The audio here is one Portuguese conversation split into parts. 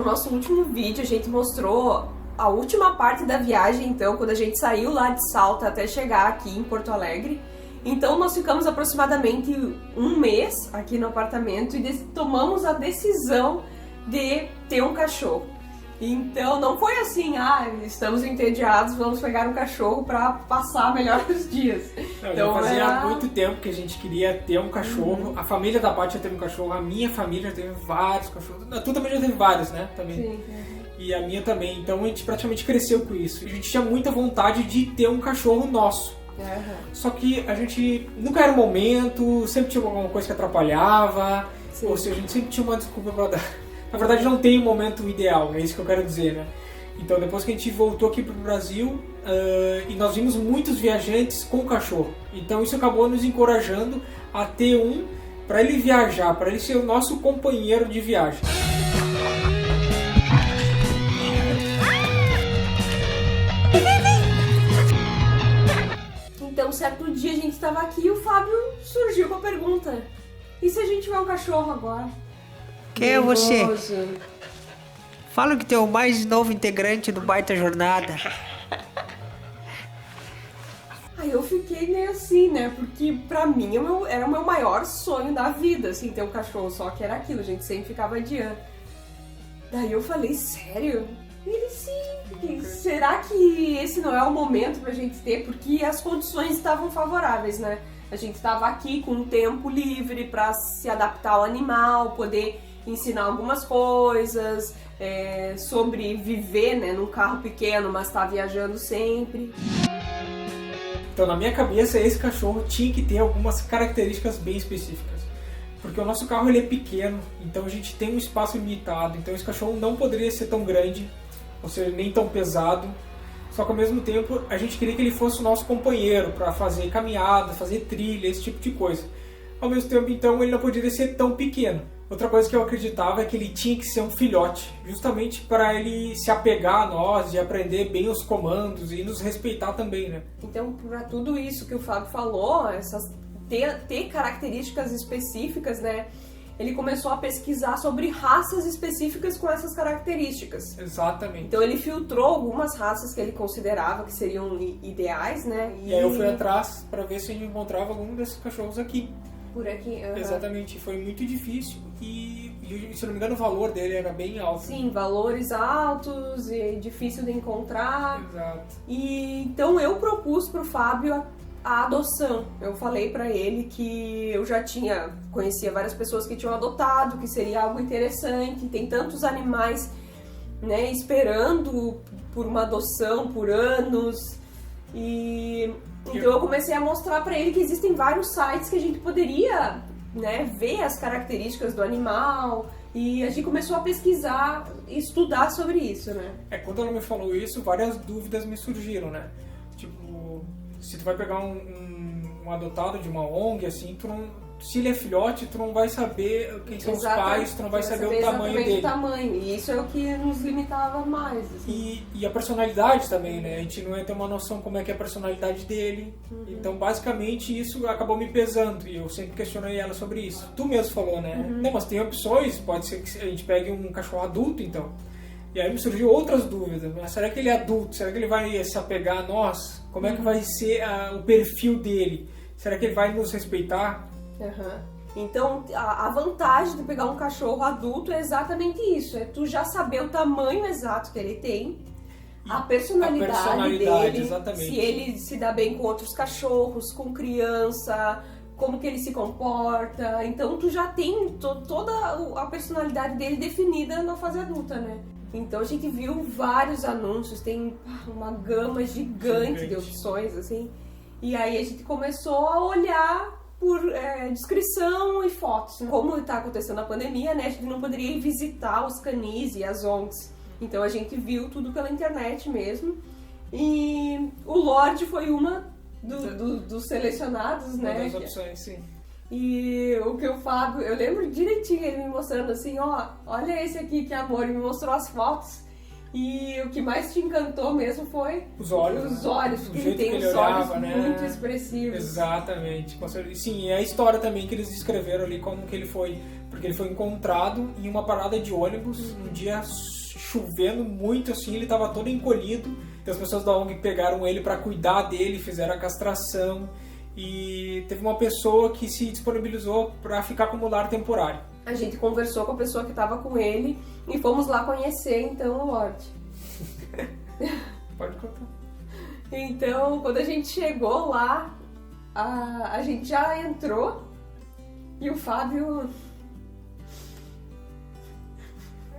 No nosso último vídeo a gente mostrou a última parte da viagem, então, quando a gente saiu lá de Salta até chegar aqui em Porto Alegre. Então nós ficamos aproximadamente um mês aqui no apartamento e tomamos a decisão de ter um cachorro. Então não foi assim, estamos entediados, vamos pegar um cachorro para passar melhores dias. Não, então, já fazia muito tempo que a gente queria ter um cachorro. A família da Paty já teve um cachorro, a minha família já teve vários cachorros. Tu também já teve vários, né? Também. Sim. E a minha também. Então a gente praticamente cresceu com isso. A gente tinha muita vontade de ter um cachorro nosso. Só que a gente nunca era o momento, sempre tinha alguma coisa que atrapalhava. Sim. Ou seja, a gente sempre tinha uma desculpa para dar. Na verdade não tem um momento ideal, é isso que eu quero dizer, né? Então depois que a gente voltou aqui pro Brasil, e nós vimos muitos viajantes com cachorro. Então isso acabou nos encorajando a ter um para ele viajar, para ele ser o nosso companheiro de viagem. Então certo dia a gente estava aqui e o Fábio surgiu com a pergunta: e se a gente tiver um cachorro agora? Quem é você? Fala que tu é o mais novo integrante do Baita Jornada. Aí eu fiquei meio assim, né? Porque pra mim era o meu maior sonho da vida, assim, ter um cachorro. Só que era aquilo, a gente sempre ficava adiando. Daí eu falei, sério? E ele, sim. Será que esse não é o momento pra gente ter? Porque as condições estavam favoráveis, né? A gente estava aqui com um tempo livre pra se adaptar ao animal, poder ensinar algumas coisas, sobre viver, né, num carro pequeno, mas estar viajando sempre. Então na minha cabeça esse cachorro tinha que ter algumas características bem específicas. Porque o nosso carro ele é pequeno, então a gente tem um espaço limitado, então esse cachorro não poderia ser tão grande, ou seja, nem tão pesado. Só que ao mesmo tempo a gente queria que ele fosse o nosso companheiro para fazer caminhada, fazer trilha, esse tipo de coisa. Ao mesmo tempo então ele não poderia ser tão pequeno. Outra coisa que eu acreditava é que ele tinha que ser um filhote, justamente para ele se apegar a nós e aprender bem os comandos e nos respeitar também, né? Então, para tudo isso que o Fábio falou, ter características específicas, né? Ele começou a pesquisar sobre raças específicas com essas características. Exatamente. Então ele filtrou algumas raças que ele considerava que seriam ideais, né? E aí eu fui atrás para ver se a gente encontrava algum desses cachorros aqui. Por aqui, Exatamente, foi muito difícil e, se não me engano, o valor dele era bem alto. Sim, valores altos e difícil de encontrar. Exato. E então eu propus pro Fábio a adoção. Eu falei pra ele que eu já conhecia várias pessoas que tinham adotado, que seria algo interessante. Tem tantos animais, né, esperando por uma adoção por anos. Então eu comecei a mostrar pra ele que existem vários sites que a gente poderia, né, ver as características do animal, e a gente começou a pesquisar e estudar sobre isso, né? Quando ela me falou isso, várias dúvidas me surgiram, né? Tipo, se tu vai pegar um adotado de uma ONG, assim, se ele é filhote, tu não vai saber quem são os pais, tu não vai saber o tamanho dele. O tamanho, e isso é o que nos limitava mais. Assim. E a personalidade também, né? A gente não ia ter uma noção como é que é a personalidade dele. Então, basicamente, isso acabou me pesando. E eu sempre questionei ela sobre isso. Tu mesmo falou, né? Não, mas tem opções. Pode ser que a gente pegue um cachorro adulto, então. E aí me surgiu outras dúvidas. Mas será que ele é adulto? Será que ele vai se apegar a nós? Como é que vai ser o perfil dele? Será que ele vai nos respeitar? Então, a vantagem de pegar um cachorro adulto é exatamente isso. É tu já saber o tamanho exato que ele tem, a personalidade dele, exatamente. Se ele se dá bem com outros cachorros, com criança, como que ele se comporta. Então, tu já tem toda a personalidade dele definida na fase adulta, né? Então, a gente viu vários anúncios, tem uma gama gigante de opções, assim. E aí, a gente começou a olhar por descrição e fotos. Como está acontecendo a pandemia, né, a gente não poderia ir visitar os canis e as ONGs. Então a gente viu tudo pela internet mesmo. E o Lorde foi uma dos selecionados, né? Uma das opções, sim. E o que o Fábio, eu lembro direitinho ele me mostrando assim, olha esse aqui que amor, ele me mostrou as fotos. E o que mais te encantou mesmo foi os olhos. Os olhos, porque ele tem os olhos muito expressivos. Exatamente. Sim, e a história também que eles descreveram ali, como que ele foi porque ele foi encontrado em uma parada de ônibus, um dia chovendo muito assim, ele estava todo encolhido, então as pessoas da ONG pegaram ele para cuidar dele, fizeram a castração, e teve uma pessoa que se disponibilizou para ficar como lar temporário. A gente conversou com a pessoa que estava com ele e fomos lá conhecer então o Lorde. Pode contar. Então, quando a gente chegou lá, a gente já entrou e o Fábio...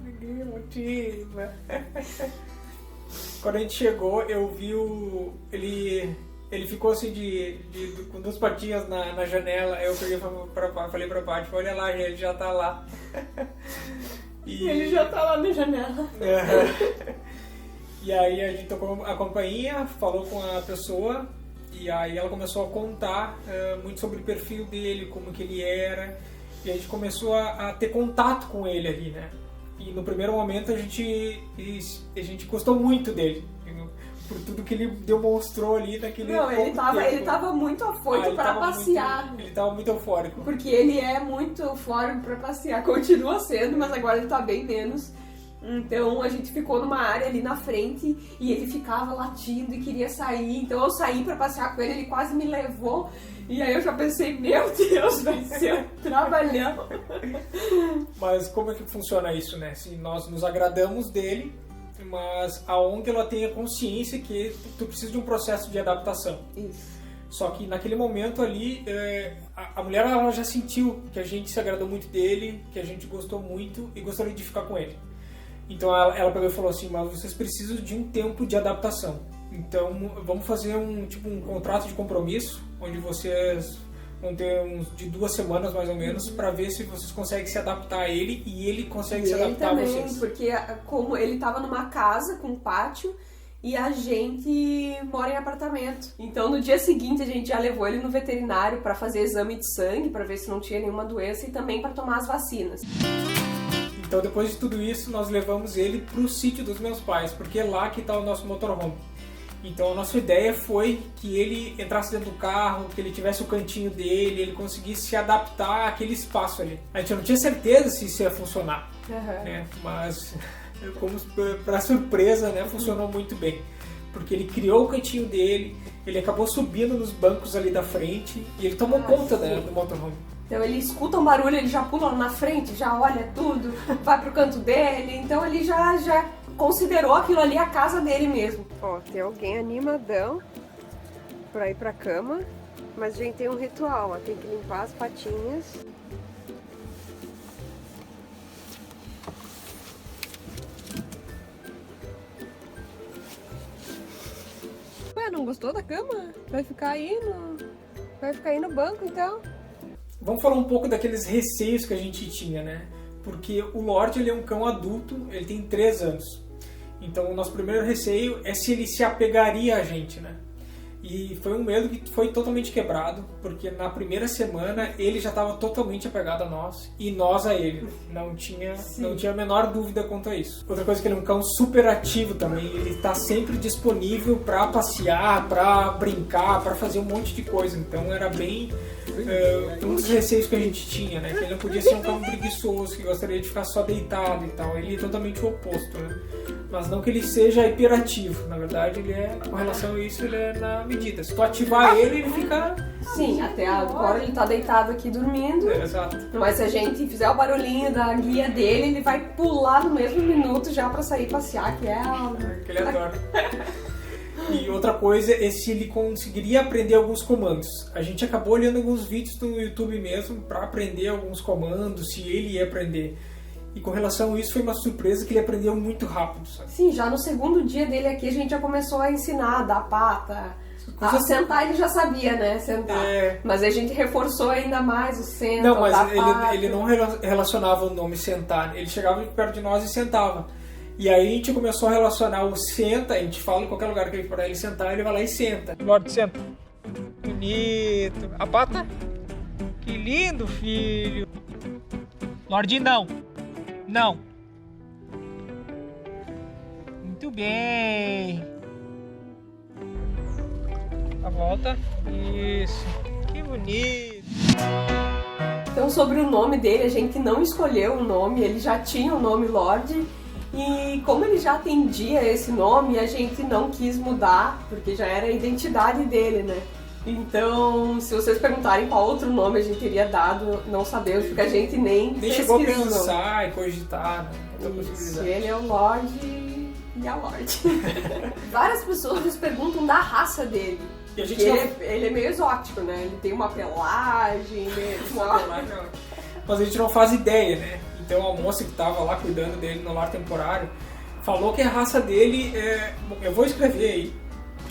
Ninguém motiva. Quando a gente chegou, eu vi ele ficou assim com duas patinhas na janela. Eu peguei falei pra Paty, olha lá, ele já tá lá. E ele já tá lá na janela. E aí a gente tocou a campainha, falou com a pessoa, e aí ela começou a contar muito sobre o perfil dele, como que ele era, e a gente começou a ter contato com ele ali, né? E no primeiro momento a gente gostou muito dele, por tudo que ele demonstrou ali naquele Não, ele tempo. tava muito afoito para passear. Ele tava muito eufórico. Porque ele é muito eufórico para passear, continua sendo, mas agora ele tá bem menos. Então a gente ficou numa área ali na frente e ele ficava latindo e queria sair. Então eu saí pra passear com ele, ele quase me levou. E aí eu já pensei, meu Deus, vai ser um trabalhão. Mas como é que funciona isso, né? Se nós nos agradamos dele, mas a ONG ela tem a consciência que tu precisa de um processo de adaptação. Isso. Só que naquele momento ali, a mulher ela já sentiu que a gente se agradou muito dele, que a gente gostou muito e gostaria de ficar com ele. Então ela pegou e falou assim, mas vocês precisam de um tempo de adaptação. Então vamos fazer um contrato de compromisso, onde vocês vão ter de 2 semanas mais ou menos, para ver se vocês conseguem se adaptar a ele e ele consegue se adaptar também, a vocês. Porque como ele tava numa casa com pátio e a gente mora em apartamento. Então no dia seguinte a gente já levou ele no veterinário para fazer exame de sangue, para ver se não tinha nenhuma doença e também para tomar as vacinas. Então depois de tudo isso nós levamos ele pro sítio dos meus pais, porque é lá que está o nosso motorhome. Então a nossa ideia foi que ele entrasse dentro do carro, que ele tivesse o cantinho dele, ele conseguisse se adaptar àquele espaço ali. A gente não tinha certeza se isso ia funcionar, né? Mas como para surpresa, né, funcionou muito bem. Porque ele criou o cantinho dele, ele acabou subindo nos bancos ali da frente e ele tomou conta do motorhome. Então ele escuta um barulho, ele já pula na frente, já olha tudo, vai pro canto dele, então ele já considerou aquilo ali a casa dele mesmo. Ó, tem alguém animadão pra ir pra cama, mas a gente tem um ritual, ó, tem que limpar as patinhas. Ué, não gostou da cama? Vai ficar aí no banco então? Vamos falar um pouco daqueles receios que a gente tinha, né? Porque o Lorde ele é um cão adulto, ele tem 3 anos. Então o nosso primeiro receio é se ele se apegaria a gente, né? E foi um medo que foi totalmente quebrado, porque na primeira semana ele já estava totalmente apegado a nós e nós a ele. Não tinha a menor dúvida quanto a isso. Outra coisa é que ele é um cão super ativo também, ele está sempre disponível para passear, para brincar, para fazer um monte de coisa. Então era bem um dos receios que a gente tinha, né? Que ele não podia ser um cão preguiçoso, que gostaria de ficar só deitado e tal. Ele é totalmente o oposto, né? Mas não que ele seja hiperativo, na verdade ele é, com relação a isso, ele é na medida. Se tu ativar ele fica... Sim, até agora ele tá deitado aqui dormindo. Exato. Mas se a gente fizer o barulhinho da guia dele, ele vai pular no mesmo minuto já pra sair passear, que é que ele adora. E outra coisa é se ele conseguiria aprender alguns comandos. A gente acabou olhando alguns vídeos no YouTube mesmo para aprender alguns comandos, se ele ia aprender. E com relação a isso foi uma surpresa que ele aprendeu muito rápido, sabe? Sim, já no segundo dia dele aqui a gente já começou a ensinar a dar pata. A sentar ele já sabia, né? Sentar. Mas a gente reforçou ainda mais o senta. Não, mas ele não relacionava o nome sentar. Ele chegava perto de nós e sentava. E aí a gente começou a relacionar o senta, a gente fala em qualquer lugar que ele for ele sentar, ele vai lá e senta. Lorde, senta. Bonito. A pata? Que lindo, filho. Lorde, não. Não. Muito bem. A volta. Isso. Que bonito. Então, sobre o nome dele, a gente não escolheu o nome, ele já tinha o nome Lorde. E como ele já atendia esse nome, a gente não quis mudar, porque já era a identidade dele, né? Então, se vocês perguntarem qual outro nome a gente teria dado, não sabemos, porque a gente nem chegou a pensar e cogitar, né? Isso, ele é o Lorde e a Lorde. Várias pessoas nos perguntam da raça dele. E a gente ele é meio exótico, né? Ele tem uma pelagem, mas a gente não faz ideia, né? Então a moça que estava lá cuidando dele no lar temporário falou que a raça dele é... Bom, eu vou escrever aí,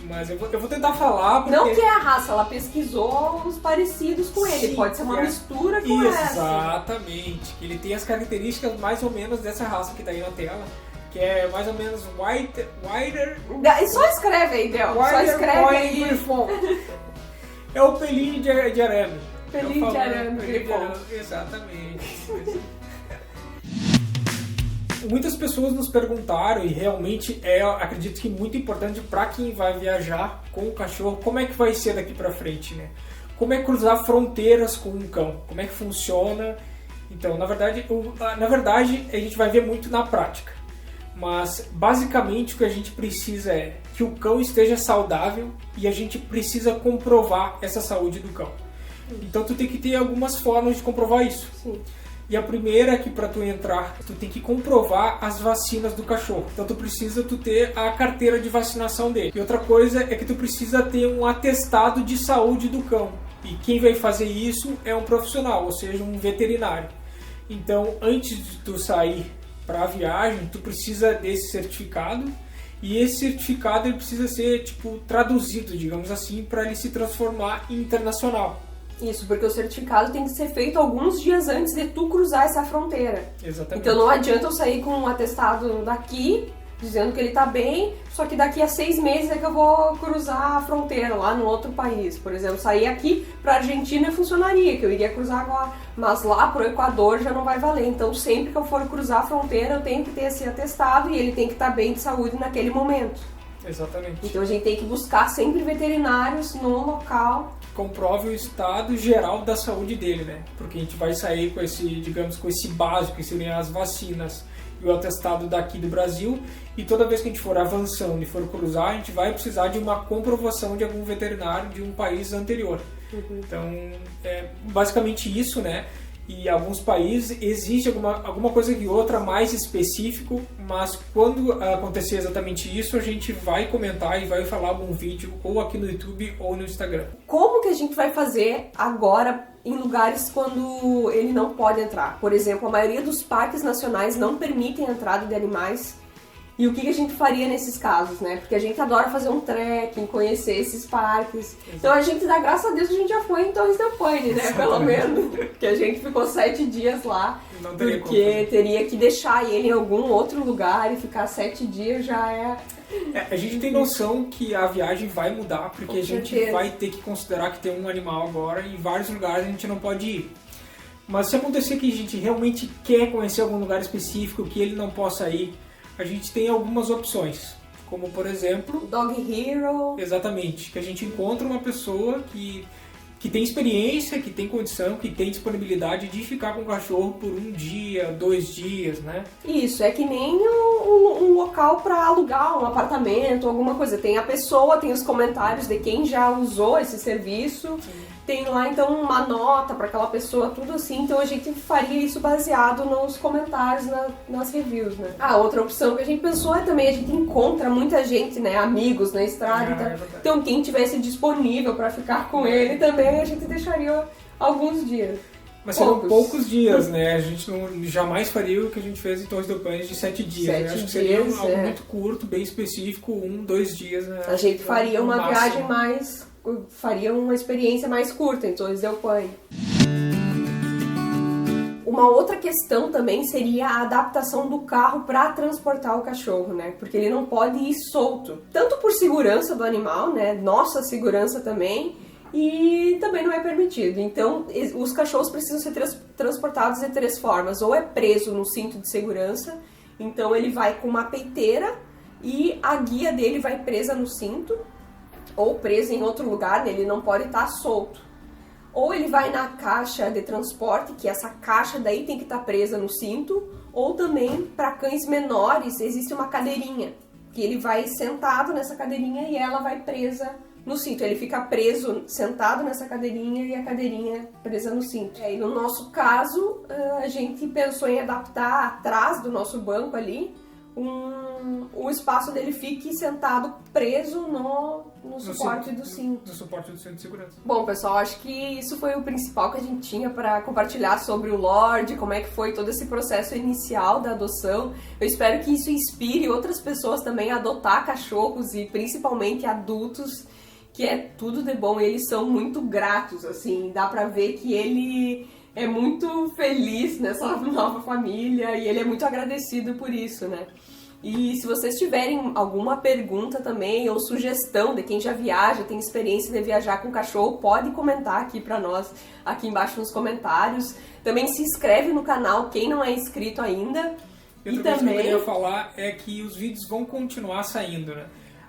mas eu vou tentar falar porque... Não que é a raça, ela pesquisou os parecidos com ele. Sim, Pode ser uma mistura com essa. Exatamente. Ele tem as características mais ou menos dessa raça que tá aí na tela, que é mais ou menos whiter... Só escreve aí, Del. Só escreve aí. É o pelinho de arame. Pelinho de arame. Exatamente. Muitas pessoas nos perguntaram, e realmente acredito que muito importante para quem vai viajar com o cachorro, como é que vai ser daqui para frente, né? Como é cruzar fronteiras com um cão? Como é que funciona? Então, na verdade, a gente vai ver muito na prática. Mas, basicamente, o que a gente precisa é que o cão esteja saudável e a gente precisa comprovar essa saúde do cão. Então, tu tem que ter algumas formas de comprovar isso. Sim. E a primeira é que para tu entrar, tu tem que comprovar as vacinas do cachorro. Então tu precisa ter a carteira de vacinação dele. E outra coisa é que tu precisa ter um atestado de saúde do cão. E quem vai fazer isso é um profissional, ou seja, um veterinário. Então, antes de tu sair para a viagem, tu precisa desse certificado. E esse certificado ele precisa ser traduzido, digamos assim, para ele se transformar em internacional. Isso, porque o certificado tem que ser feito alguns dias antes de tu cruzar essa fronteira. Exatamente. Então não adianta eu sair com um atestado daqui, dizendo que ele tá bem, só que daqui a 6 meses é que eu vou cruzar a fronteira lá no outro país. Por exemplo, sair aqui pra Argentina funcionaria, que eu iria cruzar agora, mas lá pro Equador já não vai valer. Então sempre que eu for cruzar a fronteira eu tenho que ter esse atestado e ele tem que estar bem de saúde naquele momento. Exatamente. Então a gente tem que buscar sempre veterinários no local. Comprove o estado geral da saúde dele, né? Porque a gente vai sair com esse básico, que seriam as vacinas e o atestado daqui do Brasil, e toda vez que a gente for avançando e for cruzar, a gente vai precisar de uma comprovação de algum veterinário de um país anterior. Uhum. Então, é basicamente isso, né? E alguns países existe alguma coisa que outra mais específico, mas quando acontecer exatamente isso, a gente vai comentar e vai falar algum vídeo ou aqui no YouTube ou no Instagram. Como que a gente vai fazer agora em lugares quando ele não pode entrar? Por exemplo, a maioria dos parques nacionais não permitem a entrada de animais. E o que a gente faria nesses casos, né? Porque a gente adora fazer um trekking, conhecer esses parques. Exato. Então a gente dá graças a Deus que a gente já foi em Torres del Paine, né? Pelo menos. Porque a gente ficou 7 dias lá. Não teria porque teria que deixar ele em algum outro lugar e ficar 7 dias já é... A gente tem noção que a viagem vai mudar, porque a gente vai ter que considerar que tem um animal agora e em vários lugares a gente não pode ir. Mas se acontecer que a gente realmente quer conhecer algum lugar específico que ele não possa ir, a gente tem algumas opções, como por exemplo... Dog Hero. Exatamente, que a gente encontra uma pessoa que tem experiência, que tem condição, que tem disponibilidade de ficar com o cachorro por 1 dia, 2 dias, né? Isso, é que nem um local para alugar um apartamento, alguma coisa. Tem a pessoa, tem os comentários de quem já usou esse serviço. Sim. Tem lá, então, uma nota para aquela pessoa, tudo assim. Então, a gente faria isso baseado nos comentários, nas reviews, né? A outra opção que a gente pensou é também, a gente encontra muita gente, né? Amigos na estrada. Então, quem tivesse disponível para ficar com ele também, a gente deixaria alguns dias. Mas serão poucos dias, né? A gente jamais faria o que a gente fez em Torres del Paine de 7 dias. 7 né? Acho dias, que seria algo muito curto, bem específico, 1, 2 dias. Né? A gente faria uma viagem faria uma experiência mais curta em Torres del Paine. Uma outra questão também seria a adaptação do carro para transportar o cachorro, né? Porque ele não pode ir solto. Tanto por segurança do animal, né? Nossa segurança também. E também não é permitido. Então, os cachorros precisam ser transportados de 3 formas. Ou é preso no cinto de segurança, então ele vai com uma peiteira e a guia dele vai presa no cinto, ou preso em outro lugar, né? Ele não pode estar solto. ou ele vai na caixa de transporte, que essa caixa daí tem que estar presa no cinto, ou também para cães menores existe uma cadeirinha, que ele vai sentado nessa cadeirinha e ela vai presa no cinto. Ele fica preso, sentado nessa cadeirinha e a cadeirinha presa no cinto. E no nosso caso, a gente pensou em adaptar atrás do nosso banco ali, o espaço dele fique sentado preso no suporte do cinto. No suporte do cinto de segurança. Bom, pessoal, acho que isso foi o principal que a gente tinha para compartilhar sobre o Lorde, como é que foi todo esse processo inicial da adoção. Eu espero que isso inspire outras pessoas também a adotar cachorros e principalmente adultos, que é tudo de bom. Eles são muito gratos, assim, dá pra ver que ele é muito feliz nessa nova família e ele é muito agradecido por isso, né? E se vocês tiverem alguma pergunta também ou sugestão de quem já viaja, tem experiência de viajar com cachorro, pode comentar aqui pra nós, aqui embaixo nos comentários. Também se inscreve no canal, quem não é inscrito ainda. E outra coisa que eu queria falar é que os vídeos vão continuar saindo, né?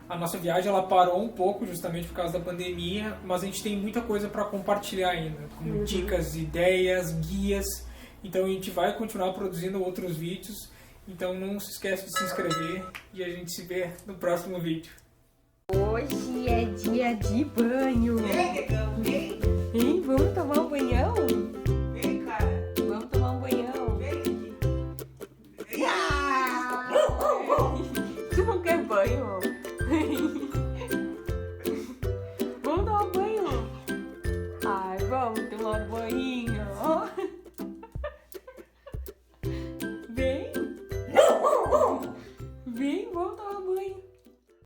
A nossa viagem ela parou um pouco justamente por causa da pandemia, mas a gente tem muita coisa para compartilhar ainda, como dicas, ideias, guias. Então a gente vai continuar produzindo outros vídeos. Então não se esquece de se inscrever e a gente se vê no próximo vídeo. Hoje é dia de banho. Vamos tomar um banho.